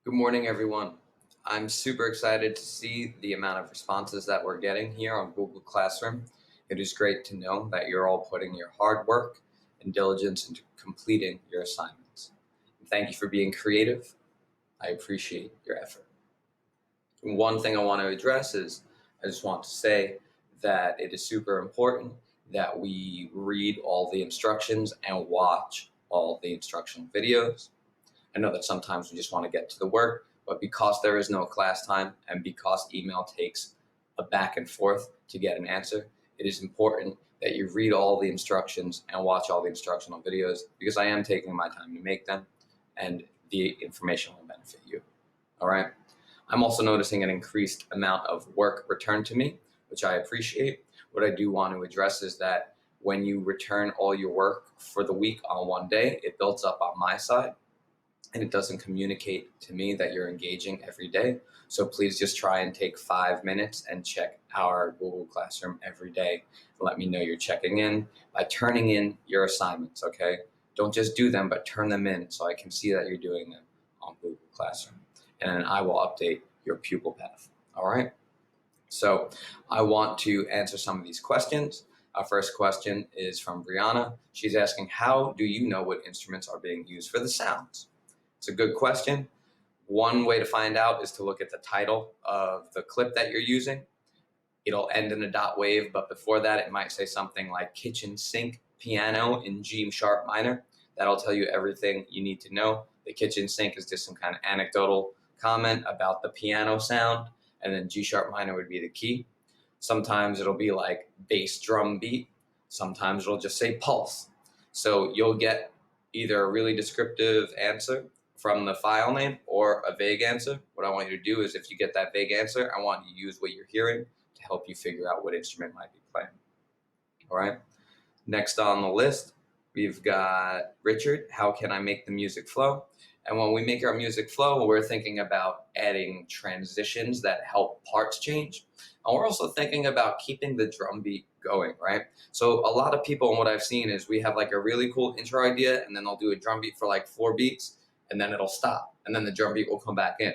Good morning, everyone. I'm super excited to see the amount of responses that we're getting here on Google Classroom. It is great to know that you're all putting your hard work and diligence into completing your assignments. And thank you for being creative. I appreciate your effort. And one thing I want to address is I just want to say that it is super important that we read all the instructions and watch all the instructional videos. I know that sometimes we just want to get to the work, but because there is no class time and because email takes a back and forth to get an answer, it is important that you read all the instructions and watch all the instructional videos because I am taking my time to make them and the information will benefit you. All right. I'm also noticing an increased amount of work returned to me, which I appreciate. What I do want to address is that when you return all your work for the week on one day, it builds up on my side and it doesn't communicate to me that you're engaging every day. So please just try and take 5 minutes and check our Google Classroom every day. Let me know you're checking in by turning in your assignments, okay? Don't just do them, but turn them in so I can see that you're doing them on Google Classroom. And then I will update your pupil path, all right? So I want to answer some of these questions. Our first question is from Brianna. She's asking, how do you know what instruments are being used for the sounds? It's a good question. One way to find out is to look at the title of the clip that you're using. It'll end in a dot wave, but before that, it might say something like kitchen sink piano in G sharp minor. That'll tell you everything you need to know. The kitchen sink is just some kind of anecdotal comment about the piano sound, and then G sharp minor would be the key. Sometimes it'll be like bass drum beat. Sometimes it'll just say pulse. So you'll get either a really descriptive answer from the file name or a vague answer. What I want you to do is if you get that vague answer, I want you to use what you're hearing to help you figure out what instrument might be playing. All right. Next on the list, we've got Richard. How can I make the music flow? And when we make our music flow, we're thinking about adding transitions that help parts change. And we're also thinking about keeping the drum beat going, right? So a lot of people, and what I've seen is we have like a really cool intro idea, and then they'll do a drum beat for like 4 beats, and then it'll stop, and then the drum beat will come back in.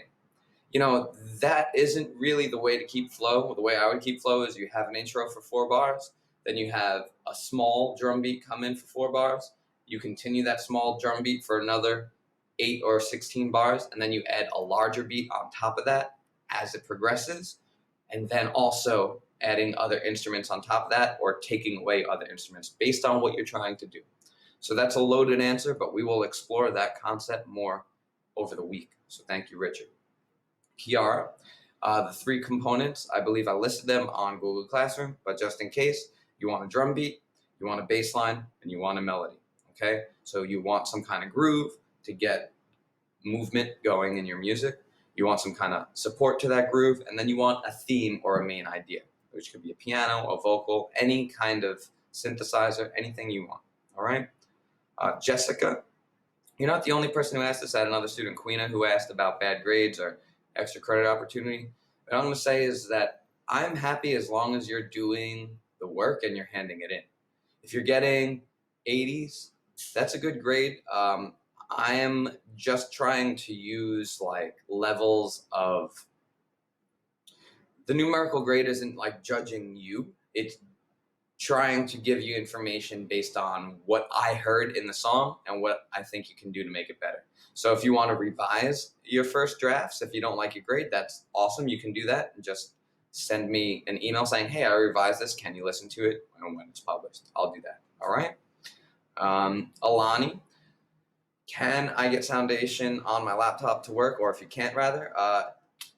You know, that isn't really the way to keep flow. The way I would keep flow is you have an intro for 4 bars, then you have a small drum beat come in for 4 bars, you continue that small drum beat for another 8 or 16 bars, and then you add a larger beat on top of that as it progresses, and then also adding other instruments on top of that or taking away other instruments based on what you're trying to do. So that's a loaded answer, but we will explore that concept more over the week. So thank you, Richard. Kiara, the 3 components, I believe I listed them on Google Classroom, but just in case, you want a drum beat, you want a bass line, and you want a melody, okay? So you want some kind of groove to get movement going in your music. You want some kind of support to that groove, and then you want a theme or a main idea, which could be a piano, a vocal, any kind of synthesizer, anything you want, all right? Jessica, you're not the only person who asked this. I had another student, Queena, who asked about bad grades or extra credit opportunity. What I'm going to say is that I'm happy as long as you're doing the work and you're handing it in. If you're getting 80s, that's a good grade. I am just trying to use like levels of, the numerical grade isn't like judging you. It's trying to give you information based on what I heard in the song and what I think you can do to make it better. So if you want to revise your first drafts, if you don't like your grade, that's awesome. You can do that and just send me an email saying, hey, I revised this. Can you listen to it when it's published? I'll do that. All right. Alani, can I get Foundation on my laptop to work? Or if you can't, rather,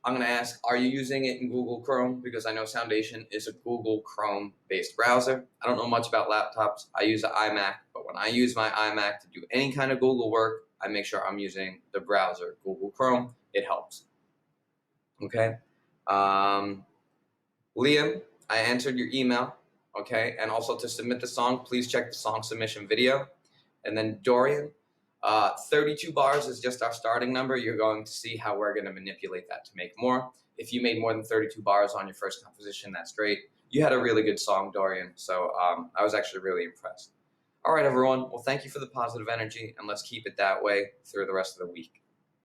I'm going to ask, are you using it in Google Chrome? Because I know Foundation is a Google Chrome-based browser. I don't know much about laptops. I use an iMac, but when I use my iMac to do any kind of Google work, I make sure I'm using the browser, Google Chrome. It helps. Okay. Liam, I answered your email. Okay. And also to submit the song, please check the song submission video. And then Dorian, 32 bars is just our starting number. You're going to see how we're going to manipulate that to make more. If you made more than 32 bars on your first composition, that's great. You had a really good song, Dorian, so I was actually really impressed. All right, everyone. Well, thank you for the positive energy, and let's keep it that way through the rest of the week.